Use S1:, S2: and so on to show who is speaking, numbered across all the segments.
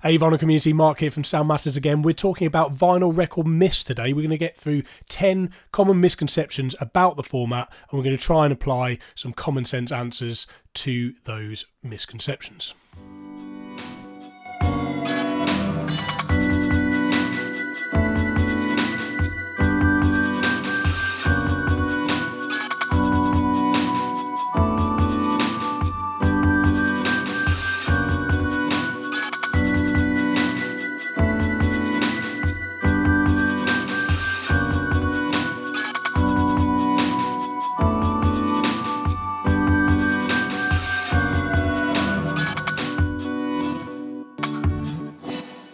S1: Hey vinyl community, Mark here from Sound Matters again. We're talking about vinyl record myths today. We're going to get through 10 common misconceptions about the format, and we're going to try and apply some common sense answers to those misconceptions.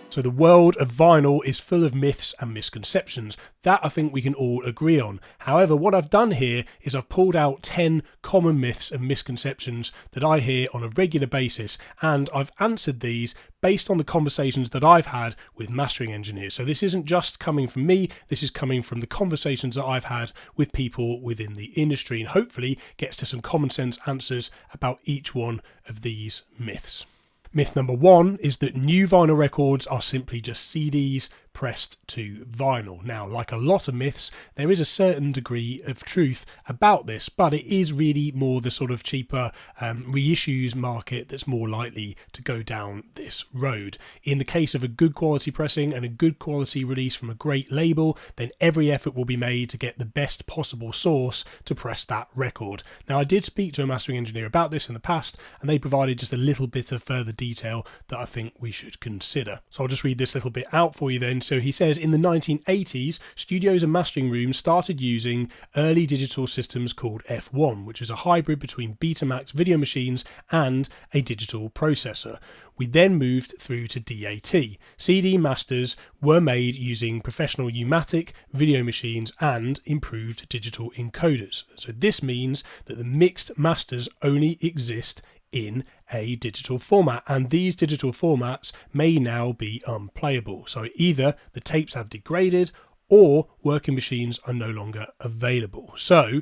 S1: So the world of vinyl is full of myths and misconceptions. That I think we can all agree on. However, what I've done here is I've pulled out 10 common myths and misconceptions that I hear on a regular basis, and I've answered these based on the conversations that I've had with mastering engineers. So this isn't just coming from me, this is coming from the conversations that I've had with people within the industry, and hopefully gets to some common sense answers about each one of these myths. Myth number 1 is that new vinyl records are simply just CDs pressed to vinyl. Now, like a lot of myths, there is a certain degree of truth about this, but it is really more the sort of cheaper reissues market that's more likely to go down this road. In the case of a good quality pressing and a good quality release from a great label, then every effort will be made to get the best possible source to press that record. Now, I did speak to a mastering engineer about this in the past, and they provided just a little bit of further detail that I think we should consider. So I'll just read this little bit out for you then. So he says, in the 1980s, studios and mastering rooms started using early digital systems called F1, which is a hybrid between Betamax video machines and a digital processor. We then moved through to DAT. CD masters were made using professional U-matic video machines and improved digital encoders. So this means that the mixed masters only exist in a digital format, and these digital formats may now be unplayable. So either the tapes have degraded or working machines are no longer available. So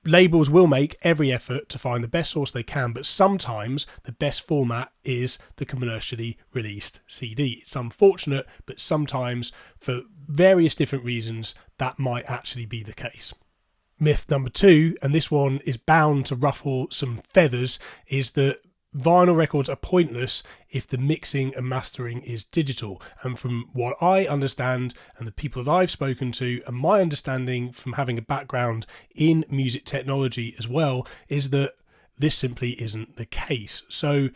S1: labels will make every effort to find the best source they can, but sometimes the best format is the commercially released CD. It's unfortunate, but sometimes for various different reasons that might actually be the case. Myth number 2, and this one is bound to ruffle some feathers, is that vinyl records are pointless if the mixing and mastering is digital. And from what I understand and the people that I've spoken to, and my understanding from having a background in music technology as well, is that this simply isn't the case. So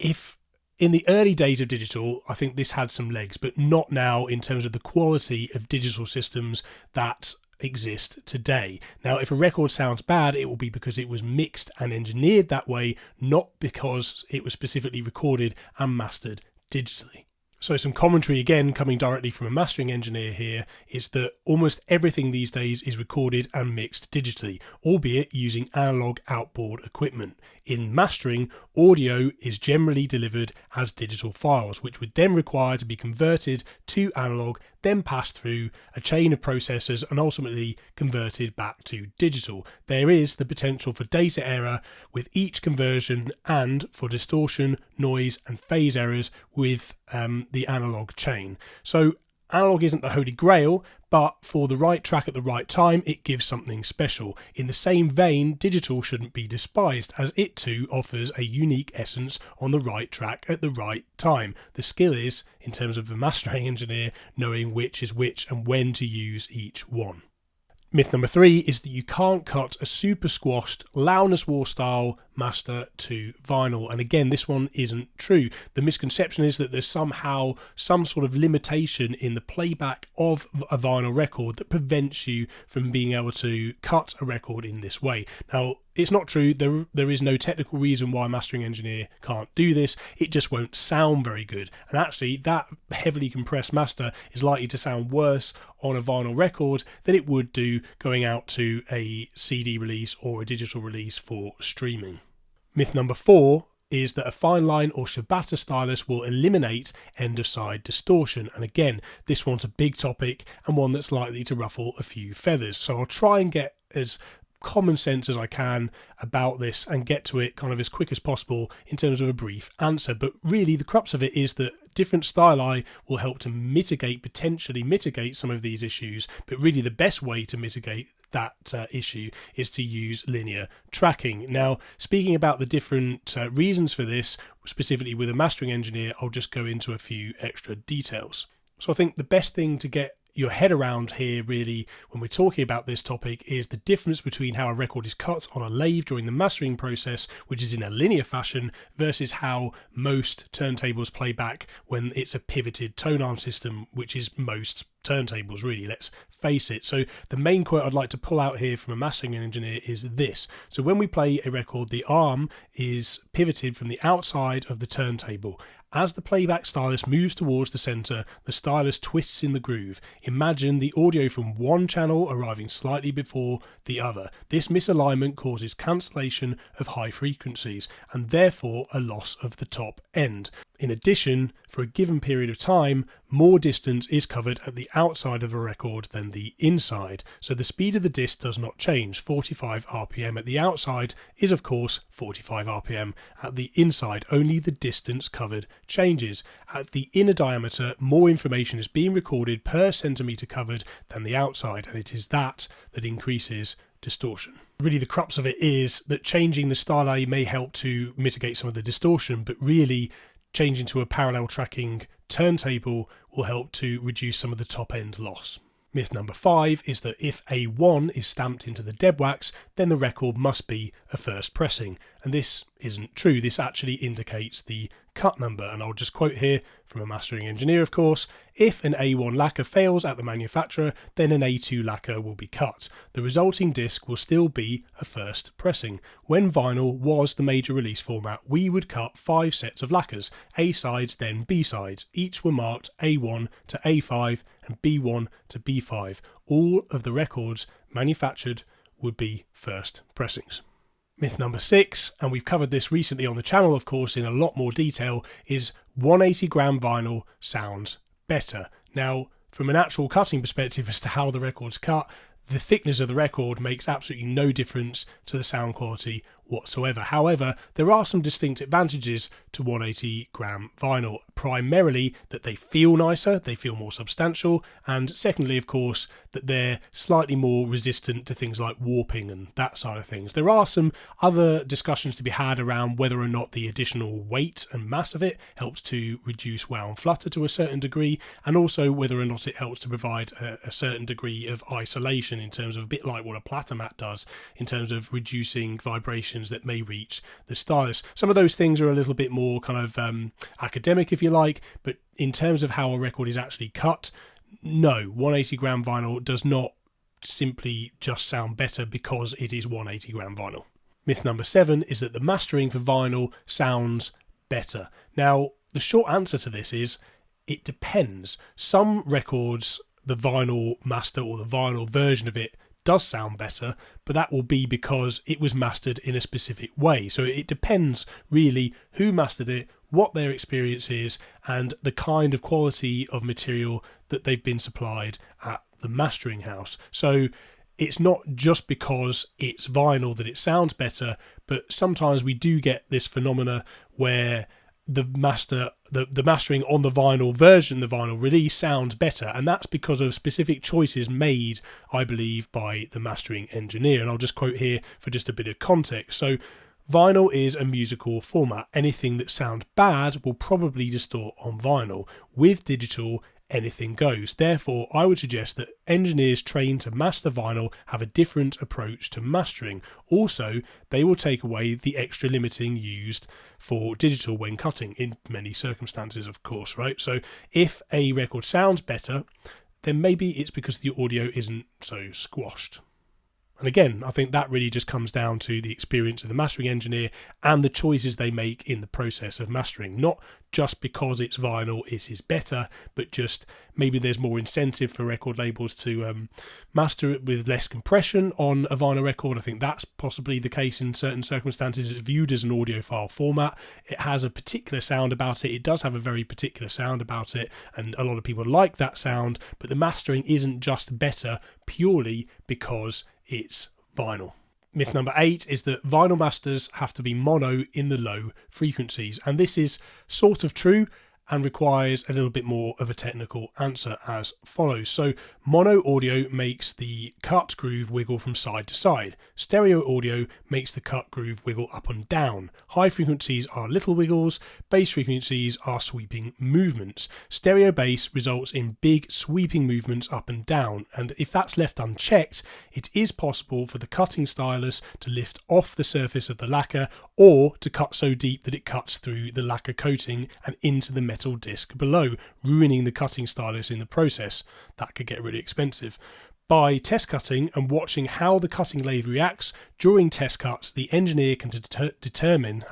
S1: if in the early days of digital, I think this had some legs, but not now in terms of the quality of digital systems that exist today. Now, if a record sounds bad, it will be because it was mixed and engineered that way, not because it was specifically recorded and mastered digitally. So some commentary again coming directly from a mastering engineer here is that almost everything these days is recorded and mixed digitally, albeit using analog outboard equipment. In mastering, audio is generally delivered as digital files, which would then require to be converted to analog, then passed through a chain of processors and ultimately converted back to digital. There is the potential for data error with each conversion and for distortion, noise and phase errors with the analog chain. So analog isn't the holy grail, but for the right track at the right time, it gives something special. In the same vein, digital shouldn't be despised, as it too offers a unique essence on the right track at the right time. The skill is, in terms of a mastering engineer, knowing which is which and when to use each one. Myth number 3 is that you can't cut a super squashed loudness war style master to vinyl, and again this one isn't true. The misconception is that there's somehow some sort of limitation in the playback of a vinyl record that prevents you from being able to cut a record in this way. Now, it's not true. There is no technical reason why a mastering engineer can't do this. It just won't sound very good. And actually, that heavily compressed master is likely to sound worse on a vinyl record than it would do going out to a CD release or a digital release for streaming. Myth number 4 is that a Fineline or shrouded stylus will eliminate end-of-side distortion. And again, this one's a big topic and one that's likely to ruffle a few feathers. So I'll try and get as common sense as I can about this and get to it kind of as quick as possible in terms of a brief answer. But really the crux of it is that different styli will help to potentially mitigate some of these issues, but really the best way to mitigate that issue is to use linear tracking. Now, speaking about the different reasons for this, specifically with a mastering engineer, I'll just go into a few extra details. So I think the best thing to get your head around here really when we're talking about this topic is the difference between how a record is cut on a lathe during the mastering process, which is in a linear fashion, versus how most turntables play back when it's a pivoted tone arm system, which is most turntables really, let's face it. So the main quote I'd like to pull out here from a mastering engineer is this: so when we play a record, the arm is pivoted from the outside of the turntable. As the playback stylus moves towards the centre, the stylus twists in the groove. Imagine the audio from one channel arriving slightly before the other. This misalignment causes cancellation of high frequencies and therefore a loss of the top end. In addition, for a given period of time, more distance is covered at the outside of a record than the inside. So the speed of the disc does not change. 45 RPM at the outside is of course 45 RPM at the inside. Only the distance covered changes. At the inner diameter, more information is being recorded per centimetre covered than the outside, and it is that increases distortion. Really the crux of it is that changing the styli may help to mitigate some of the distortion, but really changing to a parallel tracking turntable will help to reduce some of the top end loss. Myth number 5 is that if A1 is stamped into the deadwax, then the record must be a first pressing. And this isn't true. This actually indicates the cut number. And I'll just quote here from a mastering engineer, of course: if an A1 lacquer fails at the manufacturer, then an A2 lacquer will be cut. The resulting disc will still be a first pressing. When vinyl was the major release format, we would cut 5 sets of lacquers, A sides, then B sides. Each were marked A1 to A5 and B1 to B5. All of the records manufactured would be first pressings. Myth number 6, and we've covered this recently on the channel of course in a lot more detail, is 180 gram vinyl sounds better. Now, from an actual cutting perspective as to how the record's cut, the thickness of the record makes absolutely no difference to the sound quality whatsoever. However, there are some distinct advantages to 180 gram vinyl, primarily that they feel nicer, they feel more substantial, and secondly, of course, that they're slightly more resistant to things like warping and that side of things. There are some other discussions to be had around whether or not the additional weight and mass of it helps to reduce wow and flutter to a certain degree, and also whether or not it helps to provide a certain degree of isolation in terms of a bit like what a platamat does in terms of reducing vibrations that may reach the stylus. Some of those things are a little bit more kind of academic, if you like, but in terms of how a record is actually cut, no, 180 gram vinyl does not simply just sound better because it is 180 gram vinyl. Myth number 7 is that the mastering for vinyl sounds better. Now, the short answer to this is it depends. Some records, the vinyl master or the vinyl version of it does sound better, but that will be because it was mastered in a specific way. So it depends really who mastered it, what their experience is, and the kind of quality of material that they've been supplied at the mastering house. So it's not just because it's vinyl that it sounds better, but sometimes we do get this phenomena where the mastering on the vinyl version, the vinyl release, sounds better, and that's because of specific choices made, I believe, by the mastering engineer. And I'll just quote here for just a bit of context. So vinyl is a musical format. Anything that sounds bad will probably distort on vinyl. With digital, anything goes. Therefore, I would suggest that engineers trained to master vinyl have a different approach to mastering. Also, they will take away the extra limiting used for digital when cutting, in many circumstances, of course, right? So if a record sounds better, then maybe it's because the audio isn't so squashed. And again, I think that really just comes down to the experience of the mastering engineer and the choices they make in the process of mastering. Not just because it's vinyl it is better, but just maybe there's more incentive for record labels to master it with less compression on a vinyl record. I think that's possibly the case in certain circumstances. It's viewed as an audiophile format. It has a particular sound about it. It does have a very particular sound about it, and a lot of people like that sound, but the mastering isn't just better purely because it's vinyl. Myth number 8 is that vinyl masters have to be mono in the low frequencies, and this is sort of true and requires a little bit more of a technical answer as follows. So mono audio makes the cut groove wiggle from side to side. Stereo audio makes the cut groove wiggle up and down. High frequencies are little wiggles, bass frequencies are sweeping movements. Stereo bass results in big sweeping movements up and down, and if that's left unchecked, it is possible for the cutting stylus to lift off the surface of the lacquer, or to cut so deep that it cuts through the lacquer coating and into the metal disc below, ruining the cutting stylus in the process. That could get really expensive. By test cutting and watching how the cutting lathe reacts during test cuts, the engineer can determine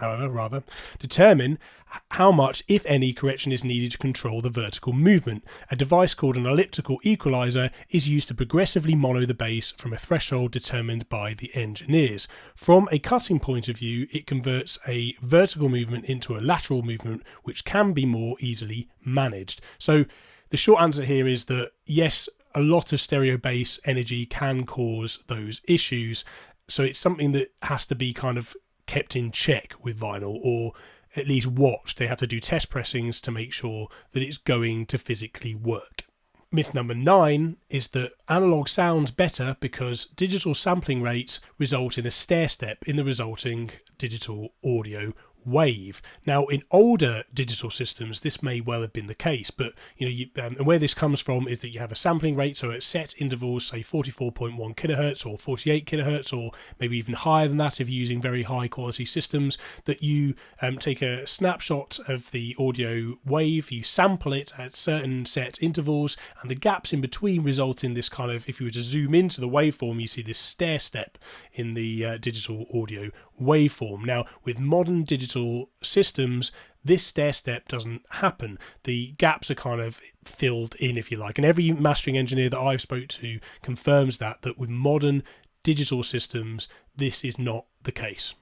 S1: how much, if any, correction is needed to control the vertical movement. A device called an elliptical equalizer is used to progressively mono the bass from a threshold determined by the engineers. From a cutting point of view, it converts a vertical movement into a lateral movement, which can be more easily managed. So the short answer here is that yes, a lot of stereo bass energy can cause those issues. So it's something that has to be kind of kept in check with vinyl, or at least watched. They have to do test pressings to make sure that it's going to physically work. Myth number 9 is that analog sounds better because digital sampling rates result in a stair step in the resulting digital audio wave. Now, in older digital systems, this may well have been the case, but and where this comes from is that you have a sampling rate, so at set intervals, say 44.1 kilohertz or 48 kilohertz, or maybe even higher than that if you're using very high quality systems, that you take a snapshot of the audio wave, you sample it at certain set intervals, and the gaps in between result in this kind of, if you were to zoom into the waveform, you see this stair step in the digital audio waveform. Now, with modern digital systems, this stair step doesn't happen. The gaps are kind of filled in, if you like, and every mastering engineer that I've spoke to confirms that with modern digital systems, this is not the case.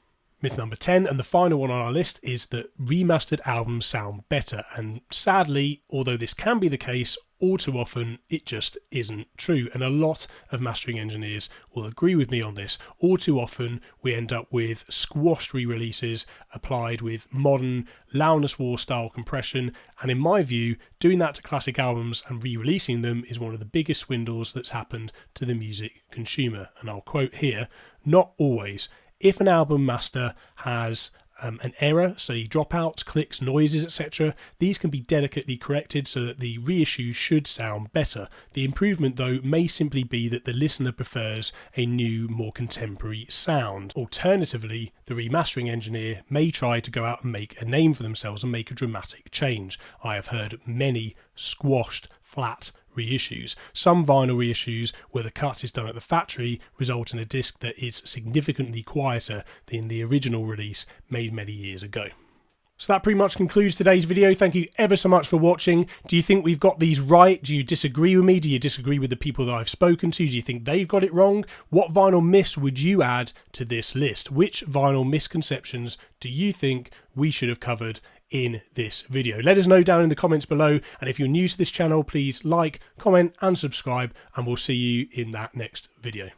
S1: Myth number 10, and the final one on our list, is that remastered albums sound better. And sadly, although this can be the case, all too often it just isn't true. And a lot of mastering engineers will agree with me on this. All too often we end up with squashed re-releases applied with modern loudness war style compression. And in my view, doing that to classic albums and re-releasing them is one of the biggest swindles that's happened to the music consumer. And I'll quote here, "Not always. If an album master has an error, say dropouts, clicks, noises, etc., these can be delicately corrected so that the reissue should sound better. The improvement, though, may simply be that the listener prefers a new, more contemporary sound. Alternatively, the remastering engineer may try to go out and make a name for themselves and make a dramatic change. I have heard many squashed, flat reissues. Some vinyl reissues where the cut is done at the factory result in a disc that is significantly quieter than the original release made many years ago. So that pretty much concludes today's video. Thank you ever so much for watching. Do you think we've got these right? Do you disagree with me? Do you disagree with the people that I've spoken to? Do you think they've got it wrong? What vinyl myths would you add to this list? Which vinyl misconceptions do you think we should have covered in this video? Let us know down in the comments below, and if you're new to this channel, please like, comment and subscribe, and we'll see you in that next video.